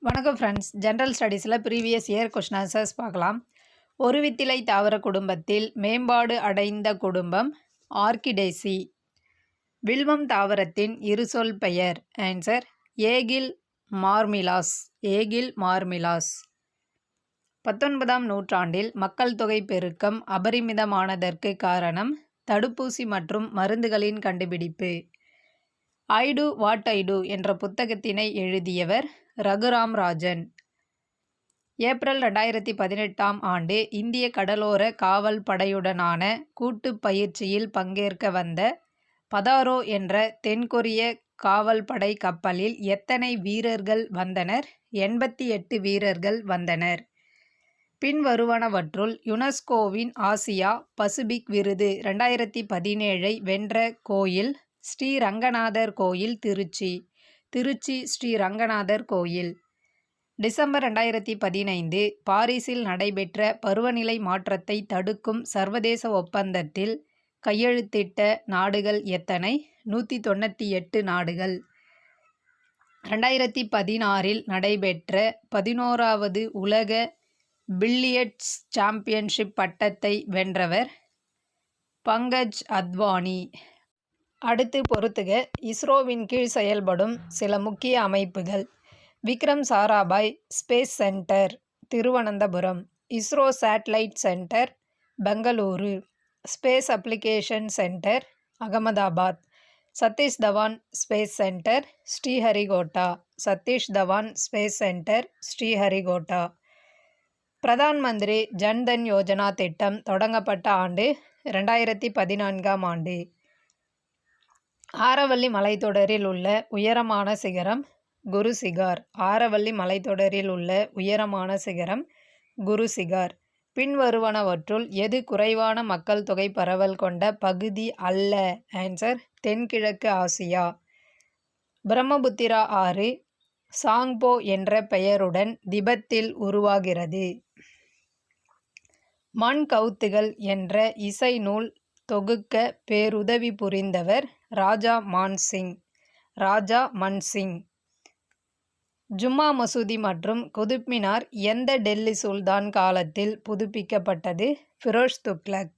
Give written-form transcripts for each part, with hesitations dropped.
வணக்கம் friends. General ஸ்டடீஸில் previous year question answers பார்க்கலாம். ஒரு வித்திலை தாவர குடும்பத்தில் மேம்பாடு அடைந்த குடும்பம் ஆர்கிடேசி. வில்வம் தாவரத்தின் இருசொல் பெயர். ஆன்சர் ஏகில் மார்மிலாஸ். ஏகில் மார்மிலாஸ். 19ஆம் நூற்றாண்டில் மக்கள் தொகை பெருக்கம் அபரிமிதமானதற்கு காரணம் தடுப்பூசி மற்றும் மருந்துகளின் கண்டுபிடிப்பு. ஐ டு வாட் ஐ டு என்ற புத்தகத்தினை எழுதியவர் ரகுராம் ராஜன். ஏப்ரல் 2018ஆம் ஆண்டு இந்திய கடலோர காவல் படையுடனான கூட்டு பயிற்சியில் பங்கேற்க வந்த பதாரோ என்ற தென்கொரிய காவல் படை கப்பலில் எத்தனை வீரர்கள் வந்தனர்? 88 வீரர்கள் வந்தனர். பின்வருவனவற்றுள் யுனெஸ்கோவின் ஆசியா பசிபிக் விருது 2017 வென்ற கோயில் ஸ்ரீ ரங்கநாதர் கோயில், திருச்சி. திருச்சி ஸ்ரீ ரங்கநாதர் கோயில். டிசம்பர் 2015 பாரிஸில் நடைபெற்ற பருவநிலை மாற்றத்தை தடுக்கும் சர்வதேச ஒப்பந்தத்தில் கையெழுத்திட்ட நாடுகள் எத்தனை? 198 நாடுகள். 2016 நடைபெற்ற 11வது உலக பில்லியர்ட்ஸ் சாம்பியன்ஷிப் பட்டத்தை வென்றவர் பங்கஜ் அத்வானி. அடுத்து பொறுத்துக. இஸ்ரோவின் கீழ் செயல்படும் சில முக்கிய அமைப்புகள். Vikram Sarabhai space centre, Thiruvananthapuram. ISRO satellite centre, Bengaluru. Space application centre, Ahmedabad. Satish Dhawan space centre, Sriharikota. Satish Dhawan space centre, Sriharikota. Pradhan Mantri Jan Dhan Yojana திட்டம் தொடங்கப்பட்ட ஆண்டு 2014ஆம் ஆண்டு. ஆரவல்லி மலைத்தொடரில் உள்ள உயரமான சிகரம் குருசிகார். ஆரவல்லி மலைத்தொடரில் உள்ள உயரமான சிகரம் குருசிகார். பின்வருவனவற்றுள் எது குறைவான மக்கள் தொகை பரவல் கொண்ட பகுதி அல்ல? ஆன்சர் தென்கிழக்கு ஆசியா. பிரம்மபுத்திரா ஆறு சாங்போ என்ற பெயருடன் திபெத்தில் உருவாகிறது. மண்கவுத்துகள் என்ற இசை நூல் தொகுக்க பேருதவி புரிந்தவர் ராஜா மான்சிங். ராஜா மன்சிங். ஜும்மா மசூதி மற்றும் குதுப் மினார் எந்த டெல்லி சுல்தான் காலத்தில் புதுப்பிக்கப்பட்டது? ஃபிரோஸ் துக்ளக்.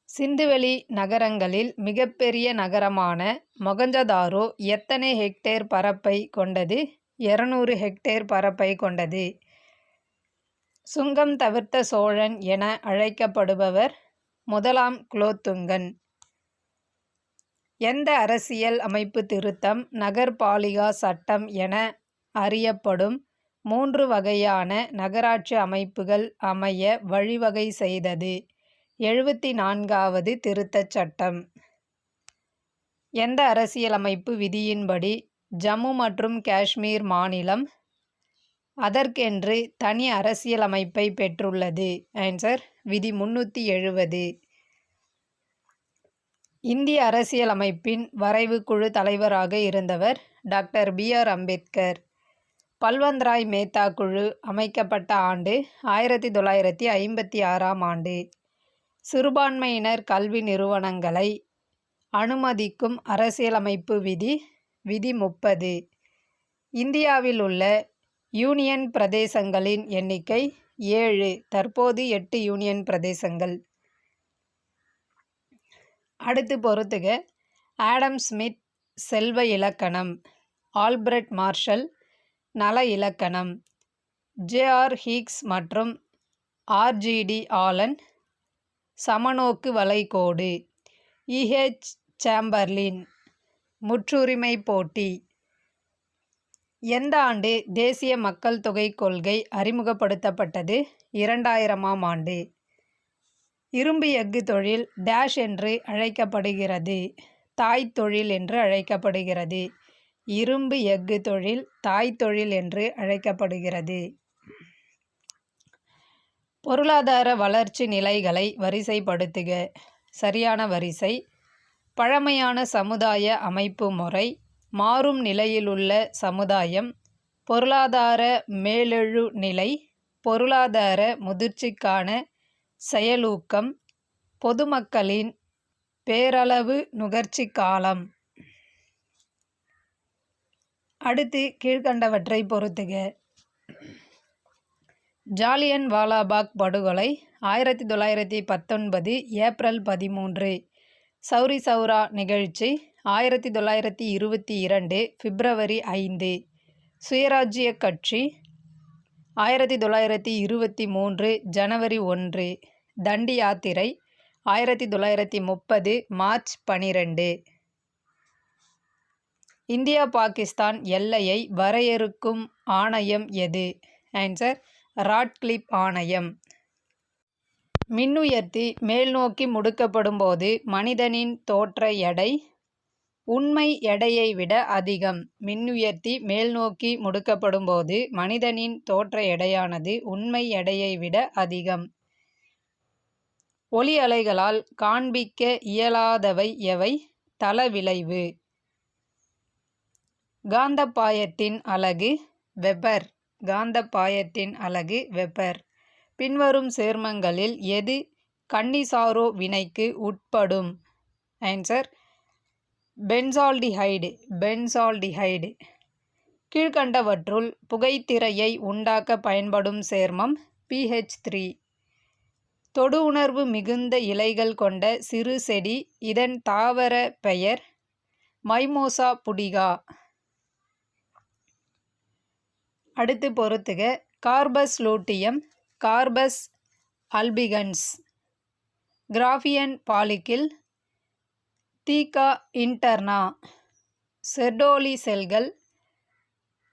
சிந்துவெளி நகரங்களில் மிகப்பெரிய நகரமான மொகஞ்சதாரோ எத்தனை ஹெக்டேர் பரப்பை கொண்டது? 200 ஹெக்டேர் பரப்பை கொண்டது. சுங்கம் தவிர்த்த சோழன் என அழைக்கப்படுபவர் முதலாம் குலோத்துங்கன். எந்த அரசியல் அமைப்பு திருத்தம் நகர்பாலிகா சட்டம் என அறியப்படும் 3 வகையான நகராட்சி அமைப்புகள் அமைய வழிவகை செய்தது? 74வது திருத்தச் சட்டம். எந்த அரசியலமைப்பு விதியின்படி ஜம்மு மற்றும் காஷ்மீர் மாநிலம் அதற்கென்று தனி அரசியலமைப்பை பெற்றுள்ளது? ஆன்சர் விதி 370. இந்திய அரசியலமைப்பின் வரைவு குழு தலைவராக இருந்தவர் டாக்டர் BR அம்பேத்கர். பல்வந்த்ராய் மேத்தா குழு அமைக்கப்பட்ட ஆண்டு 1956ஆம் ஆண்டு. சிறுபான்மையினர் கல்வி நிறுவனங்களை அனுமதிக்கும் அரசியலமைப்பு விதி விதி 30. இந்தியாவில் உள்ள யூனியன் பிரதேசங்களின் எண்ணிக்கை 7. தற்போது 8 யூனியன் பிரதேசங்கள். அடுத்து பொறுத்துக. ஆடம் ஸ்மித் செல்வ இலக்கணம். ஆல்பிரட் மார்ஷல் நல இலக்கணம். JR ஹீக்ஸ் மற்றும் RGD ஆலன் சமநோக்கு வளைகோடு. EH சேம்பர்லின் முற்றுரிமை போட்டி. எந்த ஆண்டு தேசிய மக்கள் தொகை கொள்கை அறிமுகப்படுத்தப்பட்டது? 2000ஆம் ஆண்டு. இரும்பு எஃகு தொழில் டேஷ் என்று அழைக்கப்படுகிறது? தாய் தொழில் என்று அழைக்கப்படுகிறது. இரும்பு எஃகு தொழில் தாய் தொழில் என்று அழைக்கப்படுகிறது. பொருளாதார வளர்ச்சி நிலைகளை வரிசைப்படுத்துக. சரியான வரிசை. பழமையான சமுதாய அமைப்பு முறை, மாறும் நிலையிலுள்ள சமுதாயம், பொருளாதார மேலெழு நிலை, பொருளாதார முதிர்ச்சிக்கான செயலூக்கம், பொதுமக்களின் பேரளவு நுகர்ச்சி காலம். அடுத்து கீழ்கண்டவற்றை பொறுத்துக. ஜாலியன் வாலாபாக் படுகொலை 1919 ஏப்ரல் 13. சௌரி சௌரா நிகழ்ச்சி 1922 பிப்ரவரி 5. சுயராஜ்ய கட்சி 1923 ஜனவரி 1. தண்டி யாத்திரை 1930 மார்ச் 12. இந்தியா பாகிஸ்தான் எல்லையை வரையறுக்கும் ஆணையம் எது? ஆன்சர் ராட்க்ளிஃப் ஆணையம். மின்னுயர்த்தி மேல்நோக்கி முடுக்கப்படும்போது மனிதனின் தோற்ற எடை உண்மை எடையை விட அதிகம். மின்னுயர்த்தி மேல்நோக்கி முடுக்கப்படும்போது மனிதனின் தோற்ற எடையானது உண்மை எடையை விட அதிகம். ஒளி அலைகளால் காண்பிக்க இயலாதவை எவை? தளவிளைவு. காந்தப்பாயத்தின் அலகு வெபர். காந்தப்பாயத்தின் அலகு வெபர். பின்வரும் சேர்மங்களில் எது கன்னிசாரோ வினைக்கு உட்படும்? Answer benzaldehyde. பென்சால்டிஹைடு. கீழ்கண்டவற்றுள் புகைத்திரையை உண்டாக்க பயன்படும் சேர்மம் PH3. தொடு உணர்வு மிகுந்த இலைகள் கொண்ட சிறு செடி. இதன் தாவர பெயர் மைமோசா புடிகா. அடுத்து பொறுத்துக. Corpus luteum, corpus albicans, Graafian follicle, theca interna, Sertoli செல்கள்,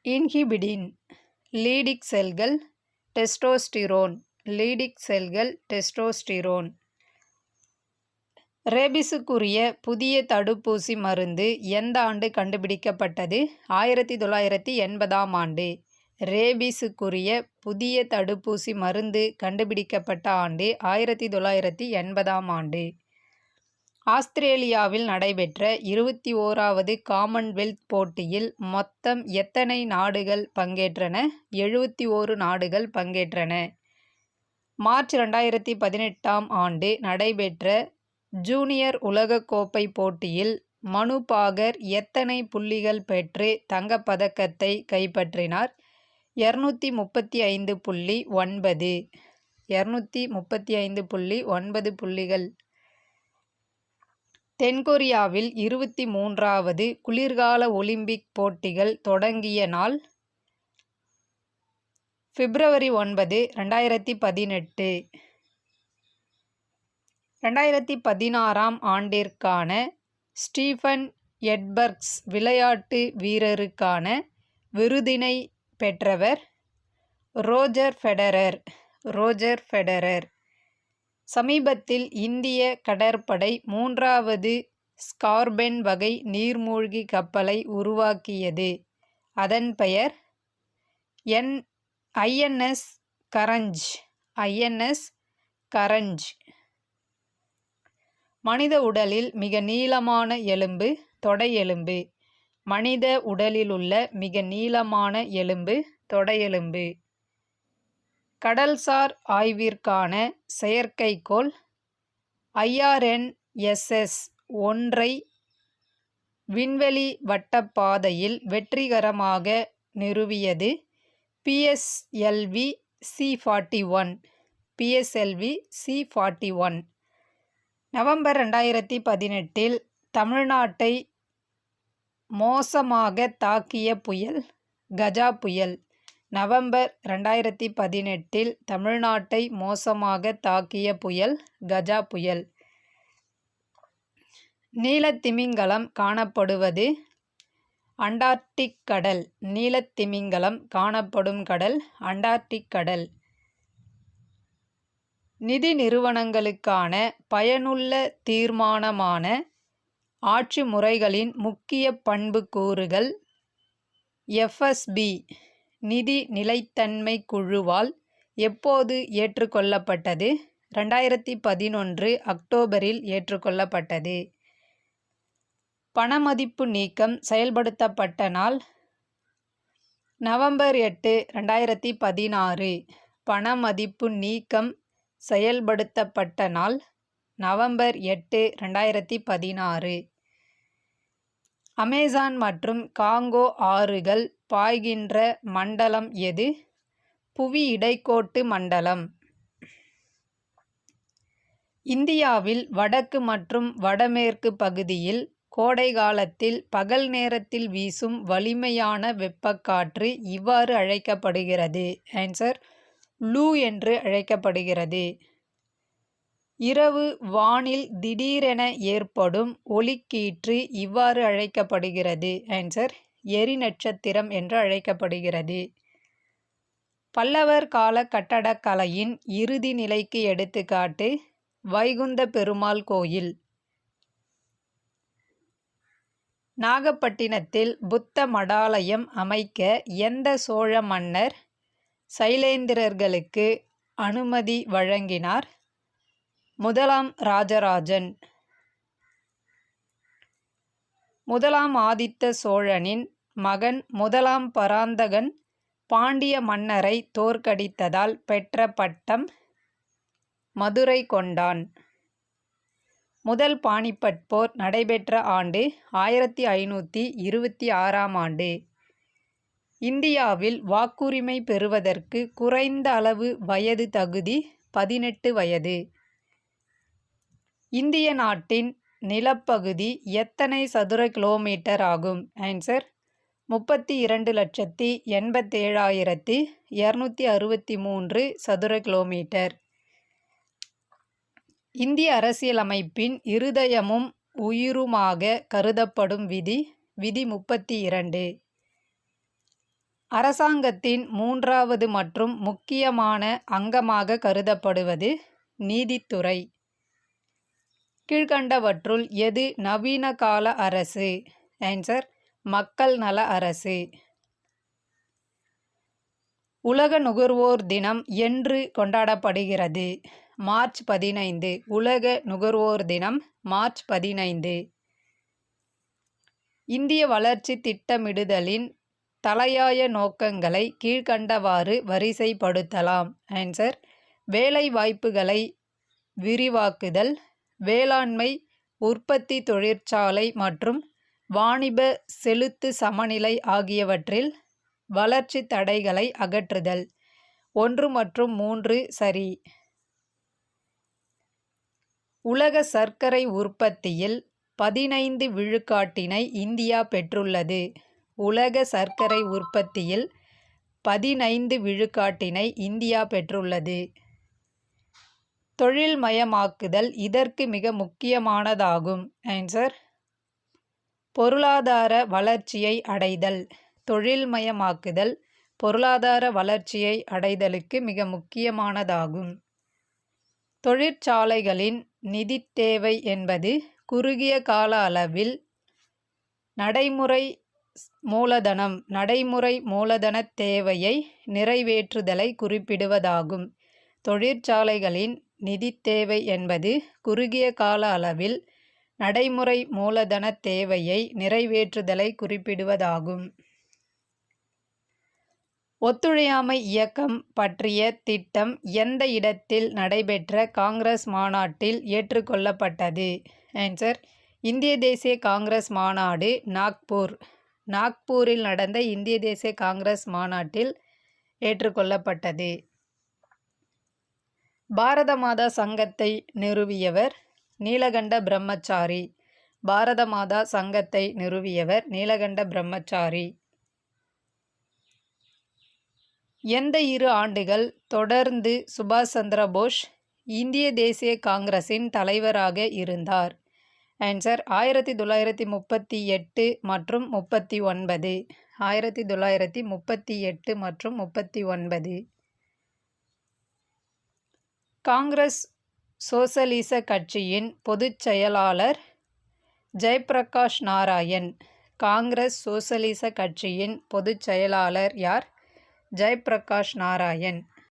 இன்ஹிபிடின், லீடிக் செல்கள், டெஸ்டோஸ்டிரோன். லீடிக் செல்கள் டெஸ்டோஸ்டிரோன். ரேபிஸுக்குரிய புதிய தடுப்பூசி மருந்து எந்த ஆண்டு கண்டுபிடிக்கப்பட்டது? 1980ஆம் ஆண்டு. ரேபிஸுக்குரிய புதிய தடுப்பூசி மருந்து கண்டுபிடிக்கப்பட்ட ஆண்டு 1980ஆம் ஆண்டு. ஆஸ்திரேலியாவில் நடைபெற்ற 21வது காமன்வெல்த் போட்டியில் மொத்தம் எத்தனை நாடுகள் பங்கேற்றன? 71 நாடுகள் பங்கேற்றன. மார்ச் 2018ஆம் ஆண்டு நடைபெற்ற ஜூனியர் உலகக்கோப்பை போட்டியில் மனு பாகர் எத்தனை புள்ளிகள் பெற்று தங்கப்பதக்கத்தை கைப்பற்றினார்? 235.9. 235.9 புள்ளிகள். தென்கொரியாவில் 23வது குளிர்கால ஒலிம்பிக் போட்டிகள் தொடங்கிய நாள்? பிப்ரவரி 9, 2018. 2016ஆம் ஆண்டிற்கான ஸ்டீஃபன் எட்பர்க்ஸ் விளையாட்டு வீரருக்கான விருதினை பெற்றவர் ரோஜர் ஃபெடரர். Roger Federer. சமீபத்தில் இந்திய கடற்படை 3வது ஸ்கார்பென் வகை நீர்மூழ்கி கப்பலை உருவாக்கியது. அதன் பெயர் INS கரஞ்ச். INS கரஞ்ச். மனித உடலில் மிக நீளமான எலும்பு தொடையெலும்பு. மனித உடலிலுள்ள மிக நீளமான எலும்பு தொடையெலும்பு. கடல்சார் ஆய்விற்கான செயற்கைக்கோள் IRNSS-1 விண்வெளி வட்டப்பாதையில் வெற்றிகரமாக நிறுவியது PSLV C-41. PSLV C-41. November 2018 தமிழ்நாட்டை மோசமாக தாக்கிய புயல் கஜா புயல். நவம்பர் 2018 தமிழ்நாட்டை மோசமாக தாக்கிய புயல் கஜா புயல். நீலத்திமிங்கலம் காணப்படுவது அண்டார்டிக் கடல். நீலத்திமிங்கலம் காணப்படும் கடல் அண்டார்டிக் கடல். நிதி நிறுவனங்களுக்கான பயனுள்ள தீர்மானமான ஆட்சி முறைகளின் முக்கிய பண்புக்கூறுகள். FSB நிதி நிலைத்தன்மை குழுவால் எப்போது ஏற்றுக்கொள்ளப்பட்டது? 2011 அக்டோபரில் ஏற்றுக்கொள்ளப்பட்டது. பணமதிப்பு நீக்கம் செயல்படுத்தப்பட்ட நாள்? நவம்பர் 8, 2016. பணமதிப்பு நீக்கம் செயல்படுத்தப்பட்ட நாள்? நவம்பர் 8, 2016. அமேசான் மற்றும் காங்கோ ஆறுகள் பாய்கின்ற மண்டலம் எது? புவி இடைக்கோட்டு மண்டலம். இந்தியாவில் வடக்கு மற்றும் வடமேற்கு பகுதியில் கோடை காலத்தில் பகல் நேரத்தில் வீசும் வலிமையான வெப்பக்காற்று இவ்வாறு அழைக்கப்படுகிறது. ஆன்சர் லூ என்று அழைக்கப்படுகிறது. இரவு வானில் திடீரென ஏற்படும் ஒளிக்கீற்று இவ்வாறு அழைக்கப்படுகிறது. ஆன்சர் எரி நட்சத்திரம் என்று அழைக்கப்படுகிறது. பல்லவர் கால கட்டடக்கலையின் இறுதி நிலைக்கு எடுத்துக்காட்டு வைகுந்த பெருமாள் கோயில். நாகப்பட்டினத்தில் புத்த மடாலயம் அமைக்க எந்த சோழ மன்னர் சைலேந்திரர்களுக்கு அனுமதி வழங்கினார்? முதலாம் ராஜராஜன். முதலாம் ஆதித்த சோழனின் மகன் முதலாம் பராந்தகன் பாண்டிய மன்னரை தோற்கடித்ததால் பெற்ற பட்டம் மதுரை கொண்டான். முதல் பானிபட் போர் நடைபெற்ற ஆண்டு 1526ஆம் ஆண்டு. இந்தியாவில் வாக்குரிமை பெறுவதற்கு குறைந்த அளவு வயது தகுதி 18 வயது. இந்திய நாட்டின் நிலப்பகுதி எத்தனை சதுர கிலோமீட்டர் ஆகும்? ஆன்சர் 32,87,263 சதுர கிலோமீட்டர். இந்திய அரசியலமைப்பின் இருதயமும் உயிருமாக கருதப்படும் விதி விதி 32. அரசாங்கத்தின் மூன்றாவது மற்றும் முக்கியமான அங்கமாக கருதப்படுவது நீதித்துறை. கீழ்கண்டவற்றுள் எது நவீன கால அரசு? ஆன்சர் மக்கள் நல அரசு. உலக நுகர்வோர் தினம் என்று கொண்டாடப்படுகிறது? மார்ச் 15. உலக நுகர்வோர் தினம் மார்ச் 15. இந்திய வளர்ச்சி திட்டமிடுதலின் தலையாய நோக்கங்களை கீழ்கண்டவாறு வரிசைப்படுத்தலாம். ஆன்சர் வேலை வாய்ப்புகளை விரிவாக்குதல், வேளாண்மை, உற்பத்தி, தொழிற்சாலை மற்றும் வாணிப செலுத்து சமநிலை ஆகியவற்றில் வளர்ச்சி தடைகளை அகற்றுதல். 1 மற்றும் 3 சரி. உலக சர்க்கரை உற்பத்தியில் 15 விழுக்காட்டினை இந்தியா பெற்றுள்ளது. உலக சர்க்கரை உற்பத்தியில் 15 விழுக்காட்டினை இந்தியா பெற்றுள்ளது. தொழில்மயமாக்குதல் இதற்கு மிக முக்கியமானதாகும். ஆன்சர் பொருளாதார வளர்ச்சியை அடைதல். தொழில்மயமாக்குதல் பொருளாதார வளர்ச்சியை அடைதலுக்கு மிக முக்கியமானதாகும். தொழிற்சாலைகளின் நிதித் தேவை என்பது குறுகிய கால அளவில் நடைமுறை மூலதனத் தேவையை நிறைவேற்றுதலை குறிப்பிடுவதாகும். தொழிற்சாலைகளின் நிதித் தேவை என்பது குறுகிய கால அளவில் நடைமுறை மூலதனத் தேவையை நிறைவேற்றுதலை குறிப்பிடுவதாகும். ஒத்துழையாமை இயக்கம் பற்றிய திட்டம் எந்த இடத்தில் நடைபெற்ற காங்கிரஸ் மாநாட்டில் ஏற்றுக்கொள்ளப்பட்டது? ஆன்சர் இந்திய தேசிய காங்கிரஸ் மாநாடு நாக்பூர். நாக்பூரில் நடந்த இந்திய தேசிய காங்கிரஸ் மாநாட்டில் ஏற்றுக்கொள்ளப்பட்டது. பாரத மாதா சங்கத்தை நிறுவியவர் நீலகண்ட பிரம்மச்சாரி. பாரத மாதா சங்கத்தை நிறுவியவர் நீலகண்ட பிரம்மச்சாரி. எந்த 2 ஆண்டுகள் தொடர்ந்து சுபாஷ் சந்திர போஸ் இந்திய தேசிய காங்கிரசின் தலைவராக இருந்தார்? ஆன்சர் 1938 மற்றும் 39. 1938 மற்றும் 39. காங்கிரஸ் சோசலிச கட்சியின் பொதுச் செயலாளர் ஜெயப்பிரகாஷ் நாராயண். காங்கிரஸ் சோசலிச கட்சியின் பொதுச் செயலாளர் யார்? ஜெயப்பிரகாஷ் நாராயண்.